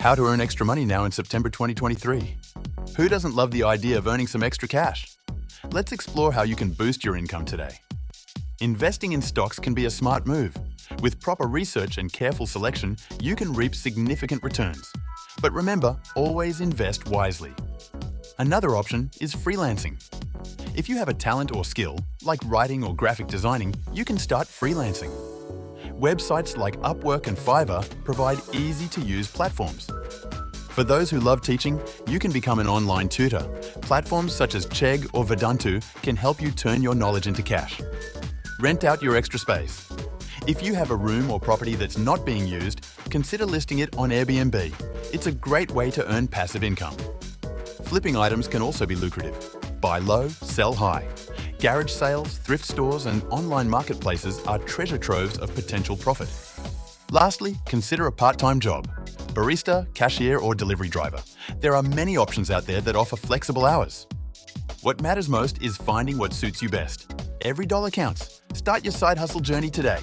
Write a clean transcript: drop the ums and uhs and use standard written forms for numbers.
How to earn extra money now in September 2023. Who doesn't love the idea of earning some extra cash? Let's explore how you can boost your income today. Investing in stocks can be a smart move. With proper research and careful selection, you can reap significant returns. But remember, always invest wisely. Another option is freelancing. If you have a talent or skill, like writing or graphic designing, you can start freelancing. Websites like Upwork and Fiverr provide easy-to-use platforms. For those who love teaching, you can become an online tutor. Platforms such as Chegg or Vedantu can help you turn your knowledge into cash. Rent out your extra space. If you have a room or property that's not being used, consider listing it on Airbnb. It's a great way to earn passive income. Flipping items can also be lucrative. Buy low, sell high. Garage sales, thrift stores, and online marketplaces are treasure troves of potential profit. Lastly, consider a part-time job. Barista, cashier, or delivery driver. There are many options out there that offer flexible hours. What matters most is finding what suits you best. Every dollar counts. Start your side hustle journey today.